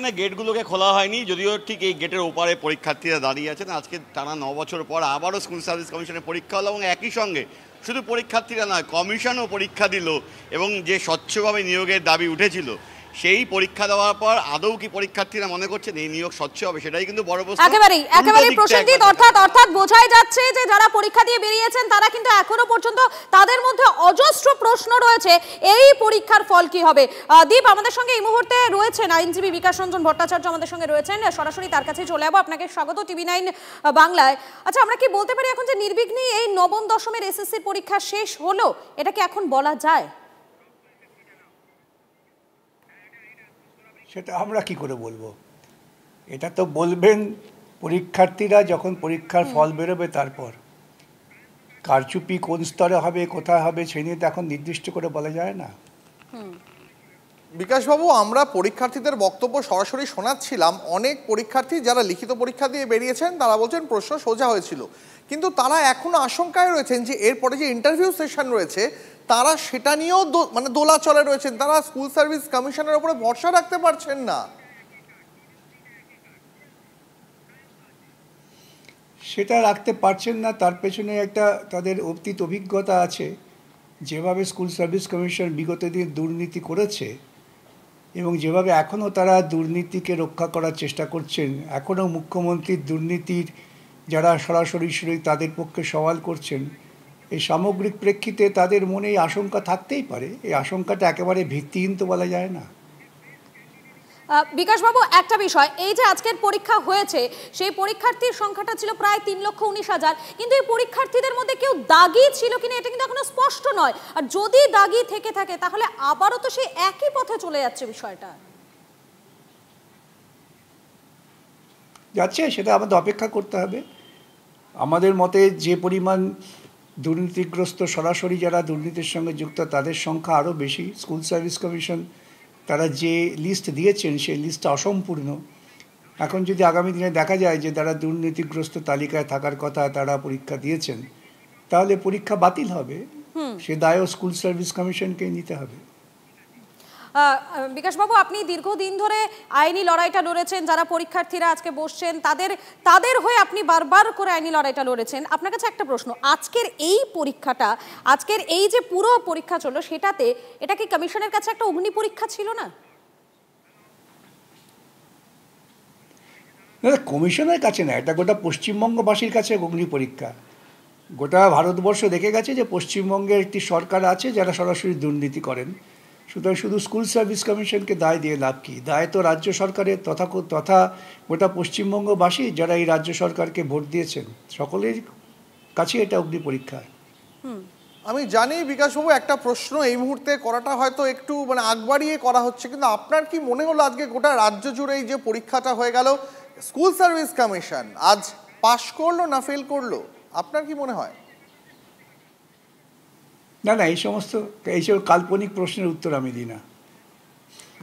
এখানে গেটগুলোকে খোলা হয়নি, যদিও ঠিক এই গেটের ওপারে পরীক্ষার্থীরা দাঁড়িয়ে আছেন। আজকে টানা 9 বছর পর আবারও স্কুল সার্ভিস কমিশনের পরীক্ষা হলো, এবং একই সঙ্গে শুধু পরীক্ষার্থীরা নয়, কমিশনও পরীক্ষা দিল, এবং যে স্বচ্ছভাবে নিয়োগের দাবি উঠেছিল সেই পরীক্ষা দেওয়ার পর আদৌ কি পরীক্ষার্থীরা মনে করছেন এই নিয়োগ স্বচ্ছ হবে, সেটাই কিন্তু বড় প্রশ্ন। একেবারেই প্রসেনজিৎ, অর্থাৎ বোঝাই যাচ্ছে যে যারা পরীক্ষা দিয়ে বেরিয়েছেন তারা কিন্তু এখনো পর্যন্ত তাদের মধ্যে অজস্র প্রশ্ন রয়েছে এই পরীক্ষার ফল কি হবে। দীপ আমাদের সঙ্গে এই মুহূর্তে রয়েছেন আইনজীবী বিকাশ রঞ্জন ভট্টাচার্য, আমাদের সঙ্গে রয়েছেন, সরাসরি তার কাছে চলে যাবো। আপনাকে স্বাগত টিভি9 বাংলায়। আচ্ছা, আমরা কি বলতে পারি এখন যে নির্বিঘ্নে এই নবম দশমের এসএসসির পরীক্ষা শেষ হলো, এটা কি এখন বলা যায়? সেটা আমরা কি করে বলবো, এটা তো বলবেন পরীক্ষার্থীরা যখন পরীক্ষার ফল বেরোবে। তারপর কারচুপি কোন স্তরে হবে, কোথায় হবে, সে নিয়ে তো এখন নির্দিষ্ট করে বলা যায় না। বিকাশবাবু, আমরা পরীক্ষার্থীদের বক্তব্য সরাসরি শোনাচ্ছিলাম। অনেক পরীক্ষার্থী যারা লিখিত পরীক্ষা দিয়ে বেরিয়েছেন তারা বলছেন প্রশ্ন সোজা হয়েছিল, কিন্তু তারা এখনো আশঙ্কায় রয়েছেন যে এরপরে যে ইন্টারভিউ সেশন রয়েছে তারা সেটা নিয়েও দোলাচলে রয়েছেন। তারা স্কুল সার্ভিস কমিশনের উপরে ভরসা রাখতে পারছেন না। সেটা রাখতে পারছেন না, তার পেছনে একটা তাদের অতীত অভিজ্ঞতা আছে। যেভাবে স্কুল সার্ভিস কমিশন বিগত দিন দুর্নীতি করেছে এবং যেভাবে এখনও তারা দুর্নীতিকে রক্ষা করার চেষ্টা করছেন, এখনও মুখ্যমন্ত্রীর দুর্নীতির যারা সরাসরি তাদের পক্ষে সওয়াল করছেন, এই সামগ্রিক প্রেক্ষিতে তাদের মনে এই আশঙ্কা থাকতেই পারে। এই আশঙ্কাটা একেবারে ভিত্তিহীন তো বলা যায় না। বিকাশবাবু, একটা বিষয়, এই যে আজকের পরীক্ষা হয়েছে সেই পরীক্ষার্থীর সংখ্যাটা ছিল প্রায় 3,19,000, কিন্তু এই পরীক্ষার্থীদের মধ্যে কেউ দাগি ছিল কিনা এটা কিন্তু এখনো স্পষ্ট নয়। আর যদি দাগি থেকে থাকে তাহলে আবারও তো সেই একই পথে চলে যাচ্ছে বিষয়টা। যাচ্ছে, সেটা আমাদের অপেক্ষা করতে হবে। আমাদের মতে যে পরিমাণ দুর্নীতিগ্রস্ত সরাসরি যারা দুর্নীতির সঙ্গে যুক্ত তাদের সংখ্যা আরও বেশি। স্কুল সার্ভিস কমিশন তারা যে লিস্ট দিয়েছেন সেই লিস্টটা অসম্পূর্ণ। এখন যদি আগামী দিনে দেখা যায় যে তারা দুর্নীতিগ্রস্ত তালিকায় থাকার কথা তারা পরীক্ষা দিয়েছেন, তাহলে পরীক্ষা বাতিল হবে। সে দায়ও স্কুল সার্ভিস কমিশনকে নিতে হবে। বিকাশবাবু, আপনি দীর্ঘদিন ধরে আইনি লড়াইটা লড়েছেন, যারা পরীক্ষার্থীরা আজকে বসছেন তাদের হয়ে আপনি বারবার করে আইনি লড়াইটা লড়েছেন। আপনার কাছে একটা প্রশ্ন, আজকের এই পরীক্ষাটা, আজকের এই যে পুরো পরীক্ষা চললো সেটাতে এটা কি কমিশনের কাছে একটা অগ্নি পরীক্ষা ছিল না? কমিশনের কাছে না, এটা গোটা পশ্চিমবঙ্গবাসীর কাছে অগ্নি পরীক্ষা। গোটা ভারতবর্ষ দেখে গেছে যে পশ্চিমবঙ্গের একটি সরকার আছে যারা সরাসরি দুর্নীতি করেন। সুতরাং শুধু স্কুল সার্ভিস কমিশনকে দায় দিয়ে লাভ কি? দায় তো রাজ্য সরকারের তথা গোটা পশ্চিমবঙ্গবাসী যারা এই রাজ্য সরকারকে ভোট দিয়েছেন সকলের কাছে এটা অগ্নি পরীক্ষা। আমি জানি বিকাশবাবু, একটা প্রশ্ন এই মুহূর্তে করাটা হয়তো একটু আগ বাড়িয়ে করা হচ্ছে, কিন্তু আপনার কি মনে হলো আজকে গোটা রাজ্য জুড়ে এই যে পরীক্ষাটা হয়ে গেল, স্কুল সার্ভিস কমিশন আজ পাশ করলো না ফেল করলো, আপনার কি মনে হয়? না, এইসব কাল্পনিক প্রশ্নের উত্তর আমি দিই না।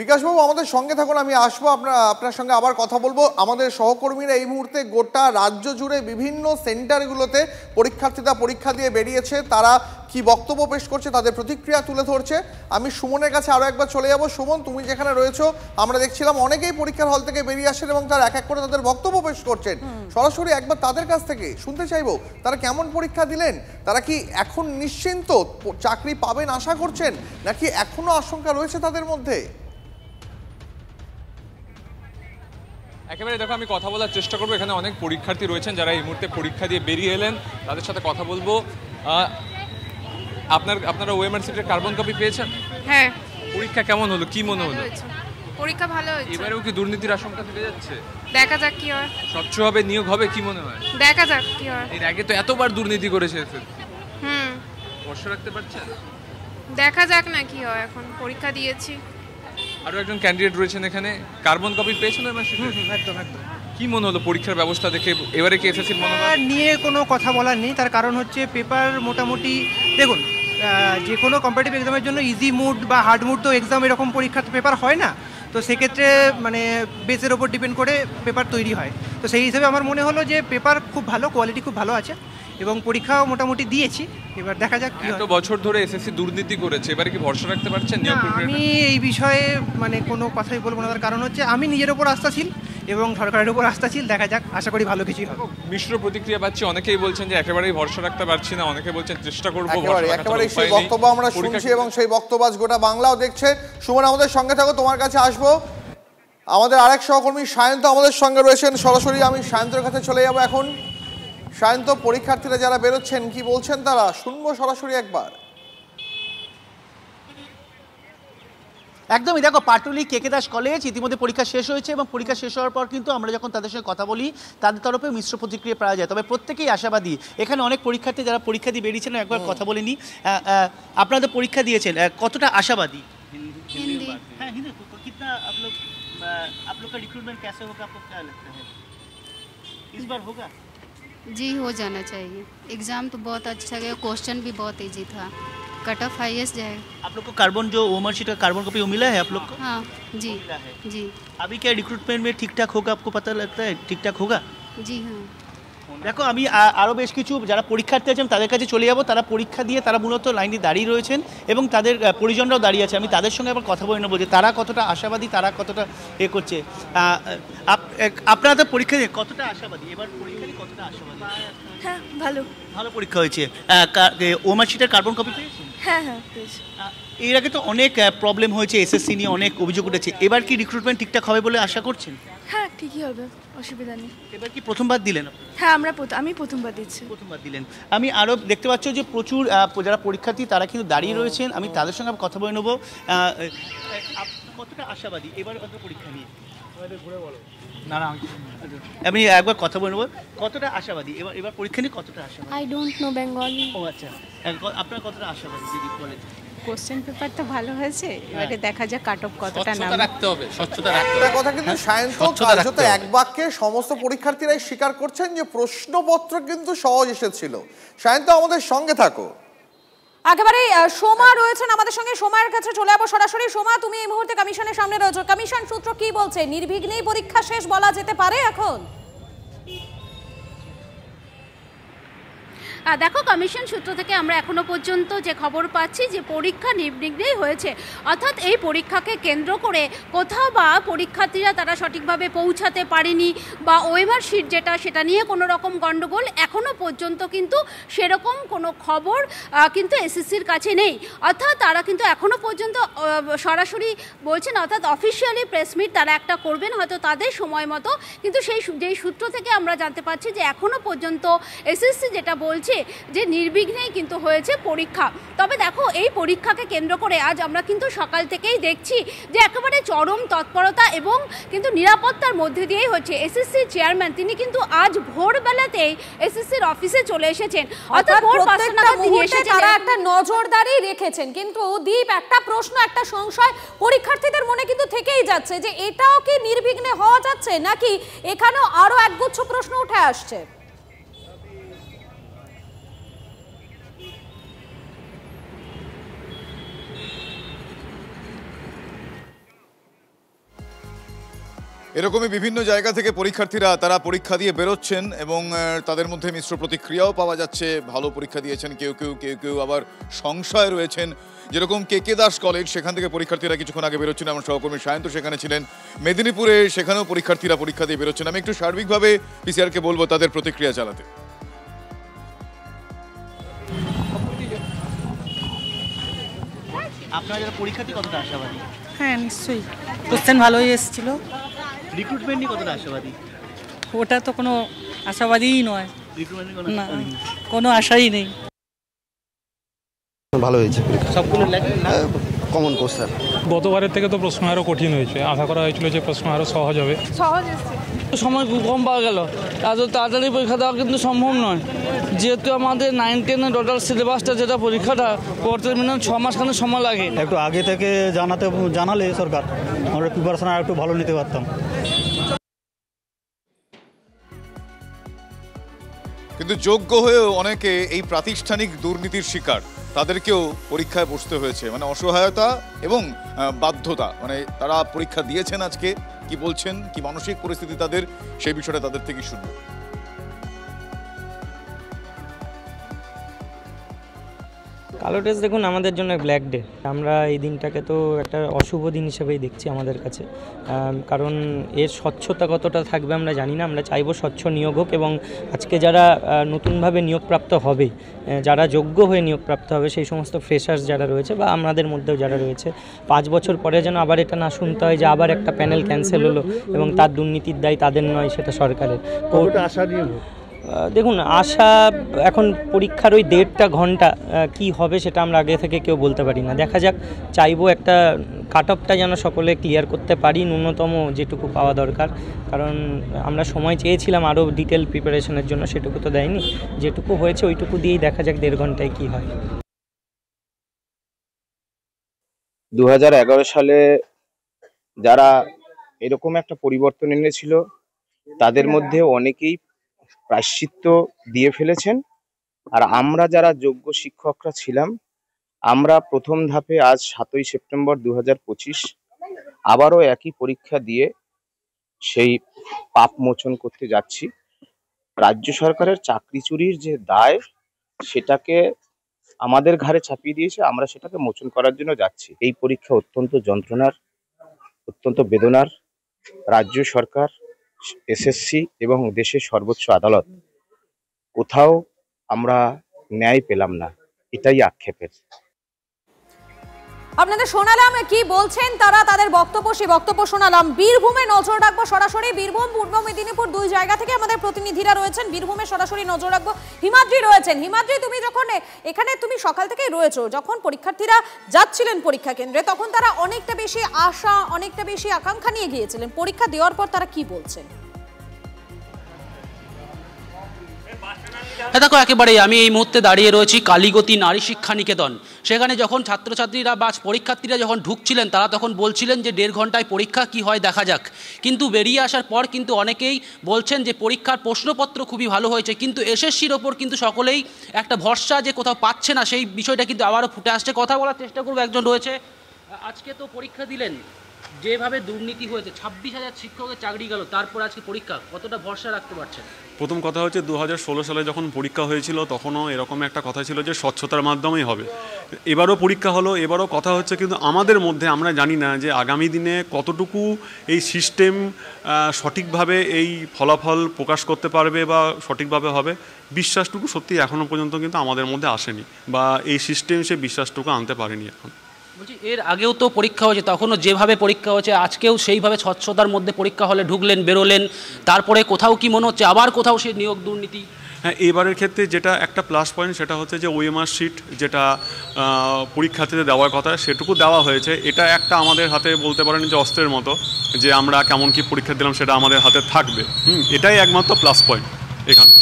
বিকাশবাবু, আমাদের সঙ্গে থাকুন, আমি আসবো আপনার সঙ্গে আবার কথা বলবো। আমাদের সহকর্মীরা এই মুহূর্তে গোটা রাজ্য জুড়ে বিভিন্ন সেন্টারগুলোতে পরীক্ষার্থীরা পরীক্ষা দিয়ে বেরিয়েছে, তারা কি বক্তব্য পেশ করছে তাদের প্রতিক্রিয়া তুলে ধরছে। আমি সুমনের কাছে আরও একবার চলে যাব। সুমন, তুমি যেখানে রয়েছো, আমরা দেখছিলাম অনেকেই পরীক্ষার হল থেকে বেরিয়ে আসেন এবং তারা এক এক করে তাদের বক্তব্য পেশ করছেন। সরাসরি একবার তাদের কাছ থেকে শুনতে চাইবো তারা কেমন পরীক্ষা দিলেন, তারা কি এখন নিশ্চিন্ত চাকরি পাবেন আশা করছেন, নাকি এখনো আশঙ্কা রয়েছে তাদের মধ্যে? একেবারে দেখো, আমি কথা বলার চেষ্টা করবো। এখানে অনেক পরীক্ষার্থী রয়েছেন যারা এই মুহূর্তে পরীক্ষা দিয়ে বেরিয়ে এলেন, তাদের সাথে কথা বলবো। আপনারা ওএমআর সিটের কার্বন কপি পেয়েছেন? হ্যাঁ। পরীক্ষা কেমন হলো, কি মনে হলো? পরীক্ষা ভালো হয়েছে। এবারেও কি দুর্নীতির আশঙ্কা থেকে যাচ্ছে? দেখা যাক কি হয়। স্বচ্ছ হবে, নিয়োগ হবে, কি মনে হয়? দেখা যাক কি হয়। এর আগে তো এতবার দুর্নীতি করেছে। ভরসা রাখতে পারছেন? দেখা যাক না কি হয়, এখন পরীক্ষা দিয়েছি। আরো একজন ক্যান্ডিডেট রয়েছেন এখানে, কার্বন কপি পেয়েছেন? একদম। কি মনে হলো পরীক্ষার ব্যবস্থা দেখে? এবারে কি এসএসসির মনোভাব নিয়ে কোনো কথা বলার নেই, তার কারণ হচ্ছে পেপার মোটামুটি দেখুন, যে কোনো কম্পিটিটিভ এক্সামের জন্য ইজি মুড বা হার্ড মুড তো এক্সাম এরকম পরীক্ষার পেপার হয় না। তো তো সেক্ষেত্রে মানে বেসের ওপর ডিপেন্ড করে পেপার তৈরি হয়। তো সেই হিসেবে আমার মনে হলো যে পেপার খুব ভালো, কোয়ালিটি খুব ভালো আছে এবং পরীক্ষাও মোটামুটি দিয়েছি। এবার দেখা যাক কি হয়। এত বছর ধরে এসএসসি দুর্নীতি করেছে, এবারে কি ভরসা রাখতে পারছেন নিয়োগ প্রক্রিয়ায়? আমি এই বিষয়ে মানে কোনো কথাই বলবো না, তার কারণ হচ্ছে আমি নিজের ওপর আস্থাশীল এবং সরকারের উপর আস্থাশীল। দেখা যাক, আশা করি ভালো কিছুই হবে। মিশ্র প্রতিক্রিয়া পাচ্ছি, অনেকেই বলছেন যে একেবারেই ভরসা রাখতে পারছি না, অনেকে বলছেন চেষ্টা করবো। একেবারে সেই বক্তব্য আমরা শুনছি এবং সেই বক্তব্য আজ গোটা বাংলাও দেখছে। সুমন, আমাদের সঙ্গে থাকো, তোমার কাছে আসবো। আমাদের আরেক সহকর্মী সায়ন্ত আমাদের সঙ্গে রয়েছেন সরাসরি, আমি সায়ন্তর কাছে চলে যাবো এখন। সায়ন্ত, পরীক্ষার্থীরা যারা বেরোচ্ছেন কি বলছেন তারা, শুনবো সরাসরি একবার। একদমই, দেখো পাটুলি কেকে দাস কলেজ ইতিমধ্যে পরীক্ষা শেষ হয়েছে এবং পরীক্ষা শেষ হওয়ার পর কিন্তু আমরা যখন তাদের সঙ্গে কথা বলি তাদের তরফে মিশ্র প্রতিক্রিয়া পাওয়া যায়, তবে প্রত্যেকেই আশাবাদী। এখানে অনেক পরীক্ষার্থী যারা পরীক্ষা দিয়ে বেরিয়েছেন একবার কথা বলে নিই। আপনাদের পরীক্ষা দিয়েছেন, কতটা আশাবাদী? हिंदी। হ্যাঁ, হিন্দি। कितना आप लोग का रिक्रूटमेंट कैसे होगा, आपको क्या लगता है इस बार होगा? जी हो जाना चाहिए। एग्ज़ाम तो बहुत अच्छा गया, क्वेश्चन भी बहुत इजी था, कट ऑफ हाईएस्ट जाएगा। आप लोग को कार्बन जो मार्कशीट का कार्बन कॉपी मिला है आप लोग को? हाँ जी मिला है। जी अभी क्या रिक्रूटमेंट में ठीक ठाक होगा, आपको पता लगता है ठीक ठाक होगा? जी हाँ। দেখো আমি আরও বেশ কিছু যারা পরীক্ষার্থী আছেন তাদের কাছে চলে যাব। তারা পরীক্ষা দিয়ে তারা মূলত লাইনে দাঁড়িয়ে রয়েছেন এবং তাদের পরিজনরাও দাঁড়িয়ে আছে। আমি তাদের সঙ্গে আবার কথা বলে নেবো যে তারা কতটা আশাবাদী, তারা কতটা করছে। আপনাদের পরীক্ষা দিয়ে কতটা আশাবাদী, এবার পরীক্ষা দিয়ে কতটা আশাবাদী? হ্যাঁ, ভালো ভালো পরীক্ষা হয়েছে। ওমার্কশিটের কার্বন কপি পেয়েছেন? হ্যাঁ হ্যাঁ পেয়েছি। এর আগে তো অনেক প্রবলেম হয়েছে, এসএসসি নিয়ে অনেক অভিযোগ উঠেছে। এবার কি রিক্রুটমেন্ট ঠিকঠাক হবে বলে আশা করছেন? হ্যাঁ ঠিকই হবে, অসুবিধা নেই। এবার কি প্রথমবার দিলেন? হ্যাঁ আমি প্রথমবার দিচ্ছি। প্রথমবার দিলেন। আমি আরও দেখতে পাচ্ছি যে প্রচুর যারা পরীক্ষার্থী তারা কিন্তু দাঁড়িয়ে রয়েছেন। আমি তাদের সঙ্গে কথা বলে নেবো। কতটা আশাবাদী এবার পরীক্ষা নিয়ে? না না, আমি একবার কথা বলে নেবো। কতটা আশাবাদী এবার পরীক্ষা নিয়ে, কতটা আশাবাদী? I don't know Bengali. ও আচ্ছা, আপনার কতটা আশাবাদী যদি বলেন? কোশ্চেন পেপার তো ভালো হয়েছে, এবারে দেখা যাক কাট অফ কতটা নাম। রাখতে হবে, স্বচ্ছতা রাখতে একটা কথা কিন্তু সায়ন্ত কার্যত এক বাক্যে সমস্ত পরীক্ষার্থীরাই স্বীকার করছেন যে প্রশ্নপত্র কিন্তু সহজ এসেছিল। সায়ন্ত, আমাদের সঙ্গে থাকো। একেবারেই সোমা রয়েছেন আমাদের সঙ্গে, সোমার কাছে চলে যাবো সরাসরি। সোমা, তুমি এই মুহূর্তে কমিশনের সামনে রয়েছো, কমিশন সূত্র কি বলছে? নির্বিঘ্নেই পরীক্ষা শেষ বলা যেতে পারে এখন? দেখো, কমিশন সূত্র থেকে আমরা এখনো পর্যন্ত যে খবর পাচ্ছি যে পরীক্ষা নির্বিঘ্নেই হয়েছে, অর্থাৎ এই পরীক্ষাকে কেন্দ্র করে কোথাও বা পরীক্ষার্থীরা তারা সঠিকভাবে পৌঁছাতে পারেনি বা ওয়েমার শিট যেটা সেটা নিয়ে কোনো রকম গণ্ডগোল এখনো পর্যন্ত কিন্তু সেরকম কোনো খবর কিন্তু এসএসসির কাছে নেই। অর্থাৎ তারা কিন্তু এখনো পর্যন্ত সরাসরি বলছেন, অর্থাৎ অফিসিয়ালি প্রেস মিট তারা একটা করবেন হয়তো তাদের সময় মতো, কিন্তু যেই সূত্র থেকে আমরা জানতে পারছি যে এখনো পর্যন্ত এসএসসি যেটা বলছে যে নির্বিঘ্নেই কিন্তু হয়েছে পরীক্ষা। তবে দেখো, এই পরীক্ষাকে কেন্দ্র করে আজ আমরা কিন্তু সকাল থেকেই দেখছি যে একেবারে চরম তৎপরতা এবং কিন্তু নিরাপত্তার মধ্যে দিয়েই হচ্ছে। এসএসসি চেয়ারম্যান তিনি কিন্তু আজ ভোরবেলাতেই এসএসসির অফিসে চলে এসেছেন, অর্থাৎ ভোর 5টা নাগাদ তিনি এসেছেন। তারা একটা নজরদারি রেখেছেন, কিন্তু দীপ একটা প্রশ্ন, একটা সংশয় পরীক্ষার্থীদের মনে কিন্তু থেকেই যাচ্ছে যে এটাও কি নির্বিঘ্নে হওয়া যাচ্ছে নাকি এখানেও আরো একগুচ্ছ প্রশ্ন উঠে আসছে? এরকমই বিভিন্ন জায়গা থেকে পরীক্ষার্থীরা তারা পরীক্ষা দিয়ে বেরোচ্ছেন এবং তাদের মধ্যে মিশ্র প্রতিক্রিয়াও পাওয়া যাচ্ছে। ভালো পরীক্ষা দিয়েছেন কেউ কেউ আবার সংশয় রয়েছেন। যেরকম কেকে দাস কলেজ, সেখান থেকে পরীক্ষার্থীরা কিছুক্ষণ আগে বেরোচ্ছেন। আমার সহকর্মী সায়ন্ত সেখানে ছিলেন। মেদিনীপুরে সেখানেও পরীক্ষার্থীরা পরীক্ষা দিয়ে বেরোচ্ছেন। আমি একটু সার্বিকভাবে পিসিআরকে বলবো তাদের প্রতিক্রিয়া চালাতে। আপনারা যারা পরীক্ষার্থী কতটা আশাবাদী? হ্যাঁ নিশ্চয়ই, কোশ্চেন ভালোই এসেছিল। রিক্রুটমেন্ট নিয়ে কতটা আশাবাদী? ওটা তো কোনো আশাবাদীই নয়, রিক্রুটমেন্ট না কোনো আশাই নেই। ভালো হয়েছে, সবগুলো কমন কোশ্চেন। গতবারের থেকে তো প্রশ্ন আরও কঠিন হয়েছে, আশা করা হয়েছিল যে প্রশ্ন আরও সহজ হবে। সহজ এসেছে, সময় কম পাওয়া গেল, এত তাড়াতাড়ি পরীক্ষা দেওয়া কিন্তু সম্ভব নয়, যেহেতু আমাদের 9-10 টোটাল সিলেবাসটা যেটা পরীক্ষাটা করতে মিনিমাম 6 মাসখানে সময় লাগে। একটু আগে থেকে জানালে সরকার আমরা প্রিপারেশন আর একটু ভালো নিতে পারতাম। কিন্তু যোগ্য হয়েও অনেকে এই প্রাতিষ্ঠানিক দুর্নীতির শিকার, তাদেরকেও পরীক্ষায় বসতে হয়েছে, মানে অসহায়তা এবং বাধ্যতা। মানে তারা পরীক্ষা দিয়েছেন, আজকে কি বলছেন, কি মানসিক পরিস্থিতি তাদের, সেই বিষয়টা তাদের থেকে শুনবো। কালো টেস্ট দেখুন আমাদের জন্য ব্ল্যাক ডে। আমরা এই দিনটাকে তো একটা অশুভ দিন হিসেবেই দেখছি আমাদের কাছে, কারণ এর স্বচ্ছতা কতটা থাকবে আমরা জানি না। আমরা চাইবো স্বচ্ছ নিয়োগ হোক এবং আজকে যারা নতুনভাবে নিয়োগপ্রাপ্ত হবে, যারা যোগ্য হয়ে নিয়োগপ্রাপ্ত হবে, সেই সমস্ত ফ্রেশার্স যারা রয়েছে বা আমাদের মধ্যেও যারা রয়েছে, 5 বছর পরে যেন আবার এটা না শুনতে হয় যে আবার একটা প্যানেল ক্যান্সেল হলো এবং তার দুর্নীতির দায় তাদের নয়, সেটা সরকারের। আশা নিয়ে দেখুন, আশা এখন পরীক্ষার ওই 1.5 ঘন্টা কি হবে সেটা আমরা আগে থেকে কেউ বলতে পারি না। দেখা যাক, চাইবো একটা কাট অফটা যেন সকলে ক্লিয়ার করতে পারি, ন্যূনতম যেটুকু পাওয়া দরকার। কারণ আমরা সময় চেয়েছিলাম আরও ডিটেল প্রিপারেশনের জন্য, সেটুকু তো দেয়নি। যেটুকু হয়েছে ওইটুকু দিয়েই দেখা যাক 1.5 ঘন্টায় কি হয়। 2011 সালে যারা এরকম একটা পরিবর্তন এনেছিল তাদের মধ্যে অনেকেই প্রায়শ্চিত্ত দিয়ে ফেলেছেন। আর আমরা যারা যোগ্য শিক্ষকরা ছিলাম, আমরা প্রথম ধাপে আজ 7ই সেপ্টেম্বর 2025 আবারও একই পরীক্ষা দিয়ে সেই পাপ মোচন করতে যাচ্ছি। রাজ্য সরকারের চাকরি চুরির যে দায়, সেটাকে আমাদের ঘাড়ে চাপিয়ে দিয়েছে, আমরা সেটাকে মোচন করার জন্য যাচ্ছি। এই পরীক্ষা অত্যন্ত যন্ত্রণার, অত্যন্ত বেদনার। রাজ্য সরকার, এসএসসি এবং দেশের সর্বোচ্চ আদালত, কোথাও আমরা ন্যায় পেলাম না, এটাই আক্ষেপের। আপনাদের শোনালাম কি বলছেন তারা, তাদের বক্তব্য, সেই বক্তব্য শোনালাম। বীরভূমে নজর রাখবো সরাসরি, বীরভূম পূর্ব মেদিনীপুর দুই জায়গা থেকে আমাদের প্রতিনিধিরা রয়েছেন। বীরভূমে সরাসরি নজর রাখবো, হিমাদ্রি রয়েছেন। হিমাদ্রি, তুমি যখন এখানে, তুমি সকাল থেকেই রয়েছো, যখন পরীক্ষার্থীরা যাচ্ছিলেন পরীক্ষা কেন্দ্রে, তখন তারা অনেকটা বেশি আশা, অনেকটা বেশি আকাঙ্ক্ষা নিয়ে গিয়েছিলেন। পরীক্ষা দেওয়ার পর তারা কি বলছেন? দেখো, একেবারেই আমি এই মুহূর্তে দাঁড়িয়ে রয়েছি কালীগতি নারী শিক্ষা নিকেতন। সেখানে যখন ছাত্রছাত্রীরা বা পরীক্ষার্থীরা যখন ঢুকছিলেন, তারা তখন বলছিলেন যে 1.5 ঘন্টায় পরীক্ষা, কি হয় দেখা যাক। কিন্তু বেরিয়ে আসার পর কিন্তু অনেকেই বলছেন যে পরীক্ষার প্রশ্নপত্র খুবই ভালো হয়েছে, কিন্তু এসএসসির ওপর কিন্তু সকলেই একটা ভরসা যে কোথাও পাচ্ছে না, সেই বিষয়টা কিন্তু আবারও ফুটে আসছে। কথা বলার চেষ্টা করবো, একজন রয়েছে। আজকে তো পরীক্ষা দিলেন, যেভাবে দুর্নীতি হয়েছে, 26,000 শিক্ষকের চাকরি গেল, তারপর আজকে পরীক্ষা, কতটা ভরসা রাখতে পারছেন? প্রথম কথা হচ্ছে 2016 সালে যখন পরীক্ষা হয়েছিল, তখনও এরকম একটা কথা ছিল যে স্বচ্ছতার মাধ্যমেই হবে। এবারও পরীক্ষা হলো, এবারও কথা হচ্ছে, কিন্তু আমাদের মধ্যে আমরা জানি না যে আগামী দিনে কতটুকু এই সিস্টেম সঠিকভাবে এই ফলাফল প্রকাশ করতে পারবে বা সঠিকভাবে হবে। বিশ্বাসটুকু সত্যি এখনও পর্যন্ত কিন্তু আমাদের মধ্যে আসেনি, বা এই সিস্টেম সে বিশ্বাসটুকু আনতে পারেনি এখন। বলছি, এর আগেও তো পরীক্ষা হয়েছে, তখনও যেভাবে পরীক্ষা হয়েছে, আজকেও সেইভাবে স্বচ্ছতার মধ্যে পরীক্ষা হলে ঢুকলেন, বেরোলেন, তারপরে কোথাও কি মনে হচ্ছে আবার কোথাও সেই নিয়োগ দুর্নীতি? হ্যাঁ, এবারের ক্ষেত্রে যেটা একটা প্লাস পয়েন্ট, সেটা হচ্ছে যে ওএমআর শিট যেটা পরীক্ষার্থীদের দেওয়ার কথা, সেটুকু দেওয়া হয়েছে। এটা একটা আমাদের হাতে বলতে পারেন যে অস্ত্রের মতো, যে আমরা কেমন কি পরীক্ষা দিলাম সেটা আমাদের হাতে থাকবে। এটাই একমাত্র প্লাস পয়েন্ট এখানে।